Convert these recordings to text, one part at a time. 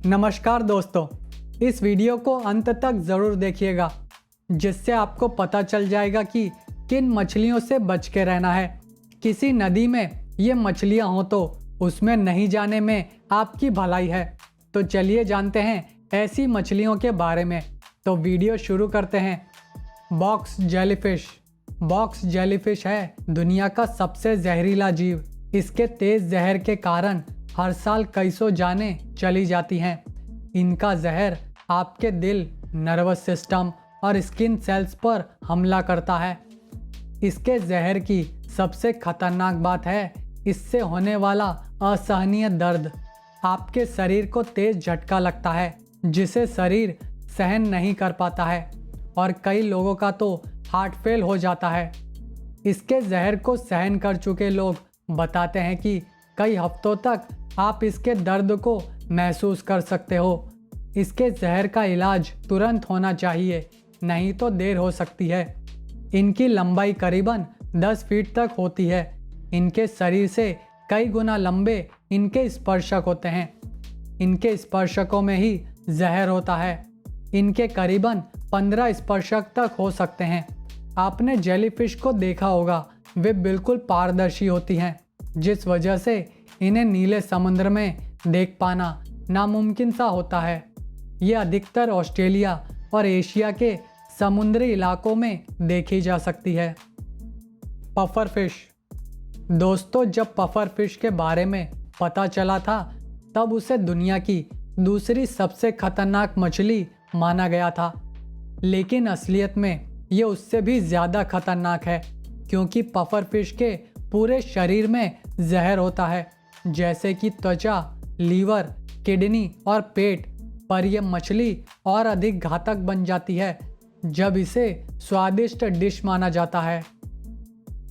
नमस्कार दोस्तों, इस वीडियो को अंत तक ज़रूर देखिएगा जिससे आपको पता चल जाएगा कि किन मछलियों से बच के रहना है। किसी नदी में ये मछलियाँ हों तो उसमें नहीं जाने में आपकी भलाई है। तो चलिए जानते हैं ऐसी मछलियों के बारे में। तो वीडियो शुरू करते हैं। Box jellyfish. बॉक्स जेलीफिश है दुनिया का सबसे जहरीला जीव। इसके तेज जहर के कारण हर साल कई सौ जानें चली जाती हैं। इनका जहर आपके दिल, नर्वस सिस्टम और स्किन सेल्स पर हमला करता है। इसके जहर की सबसे खतरनाक बात है इससे होने वाला असहनीय दर्द। आपके शरीर को तेज झटका लगता है जिसे शरीर सहन नहीं कर पाता है और कई लोगों का तो हार्ट फेल हो जाता है। इसके जहर को सहन कर चुके लोग बताते हैं कि कई हफ्तों तक आप इसके दर्द को महसूस कर सकते हो। इसके जहर का इलाज तुरंत होना चाहिए, नहीं तो देर हो सकती है। इनकी लंबाई करीबन 10 फीट तक होती है। इनके शरीर से कई गुना लंबे इनके स्पर्शक होते हैं। इनके स्पर्शकों में ही जहर होता है। इनके करीबन 15 स्पर्शक तक हो सकते हैं। आपने जेलीफिश को देखा होगा, वे बिल्कुल पारदर्शी होती हैं, जिस वजह से इन्हें नीले समुद्र में देख पाना नामुमकिन सा होता है। ये अधिकतर ऑस्ट्रेलिया और एशिया के समुद्री इलाकों में देखी जा सकती है। Puffer fish. दोस्तों, जब पफर फिश के बारे में पता चला था तब उसे दुनिया की दूसरी सबसे खतरनाक मछली माना गया था, लेकिन असलियत में ये उससे भी ज़्यादा खतरनाक है क्योंकि पफर फिश के पूरे शरीर में जहर होता है, जैसे कि त्वचा, लीवर, किडनी और पेट। पर यह मछली और अधिक घातक बन जाती है जब इसे स्वादिष्ट डिश माना जाता है।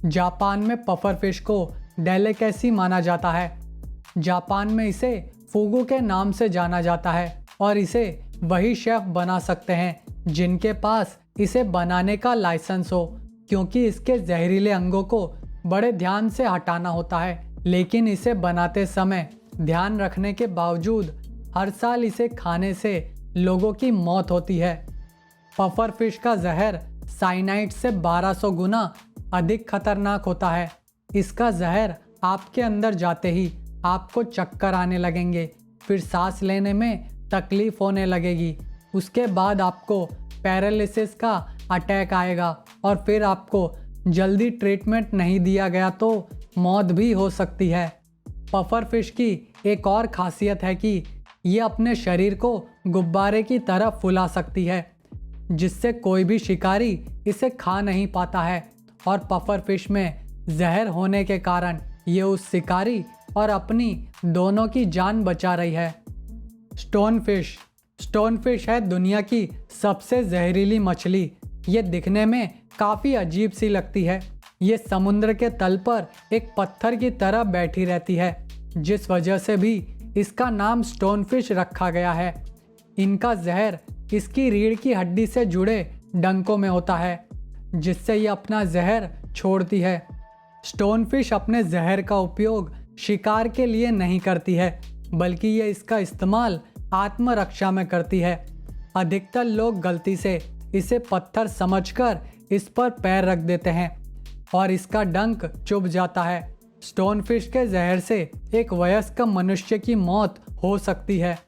जापान में पफर फिश को डेलिकेसी माना जाता है। जापान में इसे फूगू के नाम से जाना जाता है और इसे वही शेफ बना सकते हैं जिनके पास इसे बनाने का लाइसेंस हो, क्योंकि इसके जहरीले अंगों को बड़े ध्यान से हटाना होता है। लेकिन इसे बनाते समय ध्यान रखने के बावजूद हर साल इसे खाने से लोगों की मौत होती है। पफर फिश का जहर साइनाइड से 1200 गुना अधिक खतरनाक होता है। इसका जहर आपके अंदर जाते ही आपको चक्कर आने लगेंगे, फिर सांस लेने में तकलीफ होने लगेगी। उसके बाद आपको पैरालिसिस का अटैक आएगा और फिर आपको जल्दी ट्रीटमेंट नहीं दिया गया तो मौत भी हो सकती है। पफर फिश की एक और खासियत है कि ये अपने शरीर को गुब्बारे की तरह फुला सकती है, जिससे कोई भी शिकारी इसे खा नहीं पाता है। और पफर फिश में जहर होने के कारण ये उस शिकारी और अपनी दोनों की जान बचा रही है। Stone fish. स्टोन फिश है दुनिया की सबसे जहरीली मछली। ये दिखने में काफ़ी अजीब सी लगती है। ये समुद्र के तल पर एक पत्थर की तरह बैठी रहती है, जिस वजह से भी इसका नाम स्टोन फिश रखा गया है। इनका जहर इसकी रीढ़ की हड्डी से जुड़े डंकों में होता है, जिससे ये अपना जहर छोड़ती है। स्टोन फिश अपने जहर का उपयोग शिकार के लिए नहीं करती है, बल्कि ये इसका इस्तेमाल आत्मरक्षा में करती है। अधिकतर लोग गलती से इसे पत्थर समझकर इस पर पैर रख देते हैं और इसका डंक चुभ जाता है। स्टोन फिश के जहर से एक वयस्क मनुष्य की मौत हो सकती है।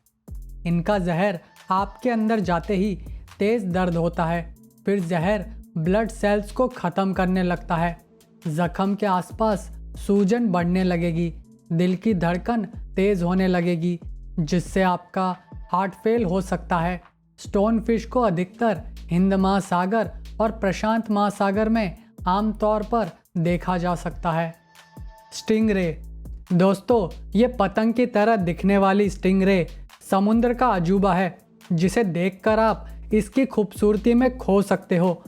इनका जहर आपके अंदर जाते ही तेज दर्द होता है, फिर जहर ब्लड सेल्स को ख़त्म करने लगता है। जख्म के आसपास सूजन बढ़ने लगेगी, दिल की धड़कन तेज होने लगेगी, जिससे आपका हार्ट फेल हो सकता है। स्टोन फिश को अधिकतर हिंद महासागर और प्रशांत महासागर में आमतौर पर देखा जा सकता है। स्टिंगरे। दोस्तों, ये पतंग की तरह दिखने वाली स्टिंगरे समुद्र का अजूबा है, जिसे देखकर आप इसकी खूबसूरती में खो सकते हो।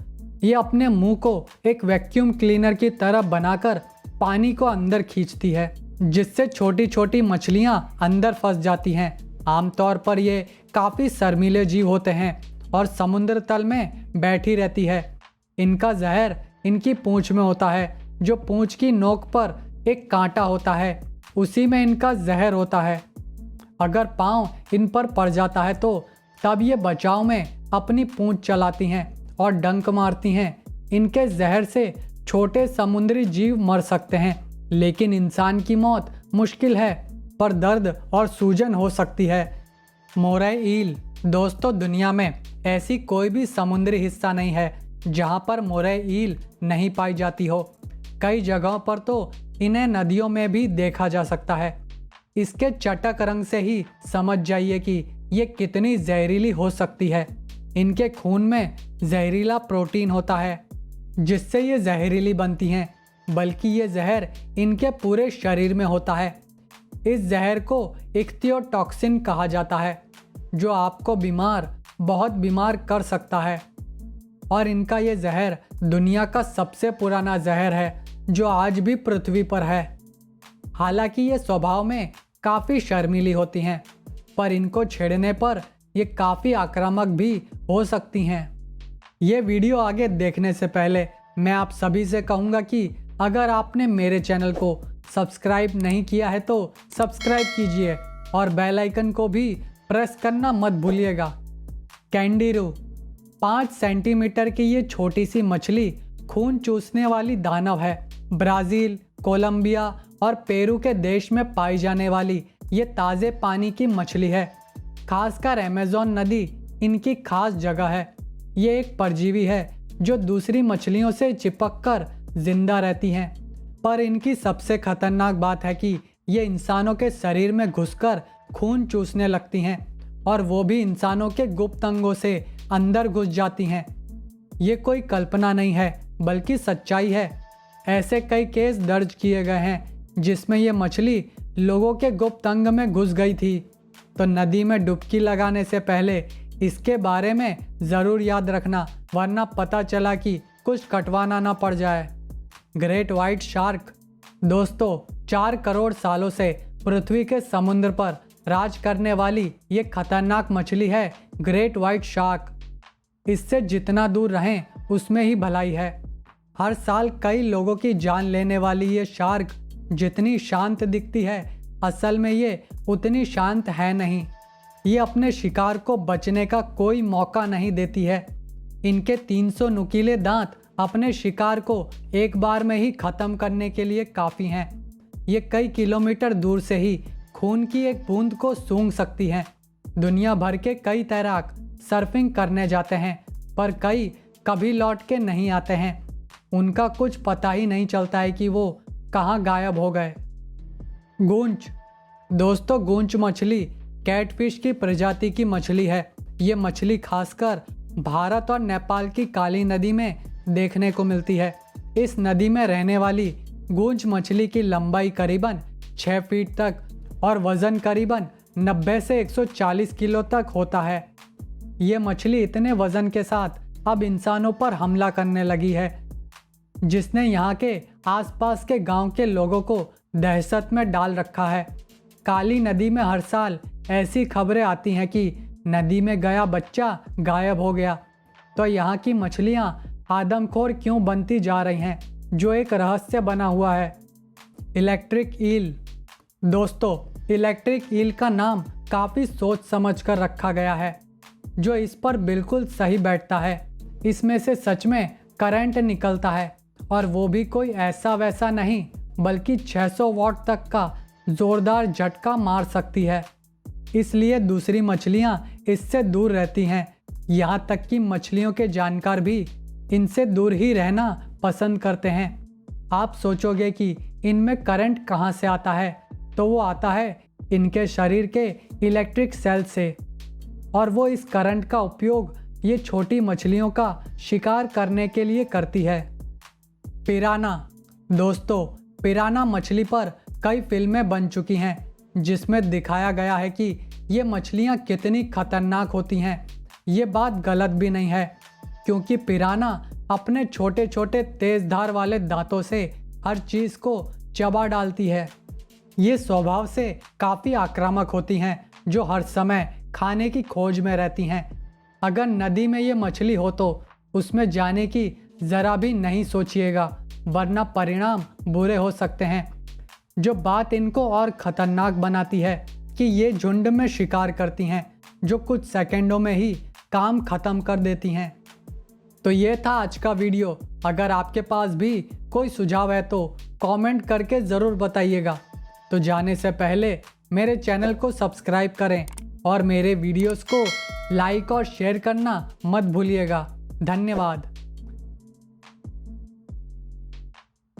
ये अपने मुंह को एक वैक्यूम क्लीनर की तरह बनाकर पानी को अंदर खींचती है, जिससे छोटी छोटी मछलियां अंदर फंस जाती हैं। आमतौर पर ये काफ़ी शर्मीले जीव होते हैं और समुद्र तल में बैठी रहती है। इनका जहर इनकी पूंछ में होता है, जो पूंछ की नोक पर एक कांटा होता है, उसी में इनका जहर होता है। अगर पाँव इन पर पड़ जाता है तो तब ये बचाव में अपनी पूंछ चलाती हैं और डंक मारती हैं। इनके जहर से छोटे समुद्री जीव मर सकते हैं, लेकिन इंसान की मौत मुश्किल है, पर दर्द और सूजन हो सकती है। मोरै ईल। दोस्तों, दुनिया में ऐसी कोई भी समुद्री हिस्सा नहीं है जहां पर मोरै ईल नहीं पाई जाती हो। कई जगहों पर तो इन्हें नदियों में भी देखा जा सकता है। इसके चटक रंग से ही समझ जाइए कि ये कितनी जहरीली हो सकती है। इनके खून में जहरीला प्रोटीन होता है जिससे ये जहरीली बनती हैं, बल्कि ये जहर इनके पूरे शरीर में होता है। इस जहर को इख्तियोटॉक्सिन कहा जाता है, जो आपको बहुत बीमार कर सकता है। और इनका ये जहर दुनिया का सबसे पुराना जहर है जो आज भी पृथ्वी पर है। हालांकि ये स्वभाव में काफ़ी शर्मीली होती हैं, पर इनको छेड़ने पर ये काफ़ी आक्रामक भी हो सकती हैं। ये वीडियो आगे देखने से पहले मैं आप सभी से कहूँगा कि अगर आपने मेरे चैनल को सब्सक्राइब नहीं किया है तो सब्सक्राइब कीजिए और बेल आइकन को भी प्रेस करना मत भूलिएगा। कैंडिरू। 5 सेंटीमीटर की ये छोटी सी मछली खून चूसने वाली दानव है। ब्राज़ील, कोलंबिया और पेरू के देश में पाई जाने वाली ये ताज़े पानी की मछली है। खासकर अमेज़न नदी इनकी खास जगह है। ये एक परजीवी है जो दूसरी मछलियों से चिपककर जिंदा रहती हैं, पर इनकी सबसे खतरनाक बात है कि ये इंसानों के शरीर में घुसकर खून चूसने लगती हैं, और वो भी इंसानों के गुप्त अंगों से अंदर घुस जाती हैं। ये कोई कल्पना नहीं है बल्कि सच्चाई है। ऐसे कई केस दर्ज किए गए हैं जिसमें ये मछली लोगों के गुप्त अंग में घुस गई थी। तो नदी में डुबकी लगाने से पहले इसके बारे में ज़रूर याद रखना, वरना पता चला कि कुछ कटवाना ना पड़ जाए। Great white shark. दोस्तों, 4 करोड़ सालों से पृथ्वी के समुद्र पर राज करने वाली ये खतरनाक मछली है ग्रेट वाइट शार्क। इससे जितना दूर रहें उसमें ही भलाई है। हर साल कई लोगों की जान लेने वाली ये शार्क जितनी शांत दिखती है, असल में ये उतनी शांत है नहीं। ये अपने शिकार को बचने का कोई मौका नहीं देती है। इनके 300 नुकीले दांत अपने शिकार को एक बार में ही ख़त्म करने के लिए काफ़ी हैं। ये कई किलोमीटर दूर से ही खून की एक बूंद को सूंघ सकती हैं। दुनिया भर के कई तैराक सर्फिंग करने जाते हैं, पर कई कभी लौट के नहीं आते हैं। उनका कुछ पता ही नहीं चलता है कि वो कहाँ गायब हो गए। गूंच। दोस्तों, गूंच मछली कैटफिश की प्रजाति की मछली है। ये मछली खासकर भारत और नेपाल की काली नदी में देखने को मिलती है। इस नदी में रहने वाली गूंच मछली की लंबाई करीबन 6 फीट तक और वज़न करीबन 90 से 140 किलो तक होता है। ये मछली इतने वज़न के साथ अब इंसानों पर हमला करने लगी है, जिसने यहाँ के आसपास के गांव के लोगों को दहशत में डाल रखा है। काली नदी में हर साल ऐसी खबरें आती हैं कि नदी में गया बच्चा गायब हो गया। तो यहाँ की मछलियाँ आदमखोर क्यों बनती जा रही हैं, जो एक रहस्य बना हुआ है। Electric eel. दोस्तों, इलेक्ट्रिक ईल का नाम काफ़ी सोच समझ कर रखा गया है, जो इस पर बिल्कुल सही बैठता है। इसमें से सच में करंट निकलता है, और वो भी कोई ऐसा वैसा नहीं, बल्कि 600 वाट तक का ज़ोरदार झटका मार सकती है। इसलिए दूसरी मछलियाँ इससे दूर रहती हैं। यहाँ तक कि मछलियों के जानकार भी इनसे दूर ही रहना पसंद करते हैं। आप सोचोगे कि इनमें करंट कहाँ से आता है, तो वो आता है इनके शरीर के इलेक्ट्रिक सेल से, और वो इस करंट का उपयोग ये छोटी मछलियों का शिकार करने के लिए करती है। पिराना। दोस्तों, पिराना मछली पर कई फिल्में बन चुकी हैं जिसमें दिखाया गया है कि ये मछलियाँ कितनी खतरनाक होती हैं। ये बात गलत भी नहीं है, क्योंकि पिराना अपने छोटे छोटे तेज धार वाले दांतों से हर चीज़ को चबा डालती है। ये स्वभाव से काफ़ी आक्रामक होती हैं, जो हर समय खाने की खोज में रहती हैं। अगर नदी में ये मछली हो तो उसमें जाने की ज़रा भी नहीं सोचिएगा, वरना परिणाम बुरे हो सकते हैं। जो बात इनको और ख़तरनाक बनाती है कि ये झुंड में शिकार करती हैं जो कुछ सेकंडों में ही काम खत्म कर देती हैं। तो ये था आज का वीडियो। अगर आपके पास भी कोई सुझाव है तो कमेंट करके ज़रूर बताइएगा। तो जाने से पहले मेरे चैनल को सब्सक्राइब करें और मेरे वीडियोस को लाइक और शेयर करना मत भूलिएगा। धन्यवाद।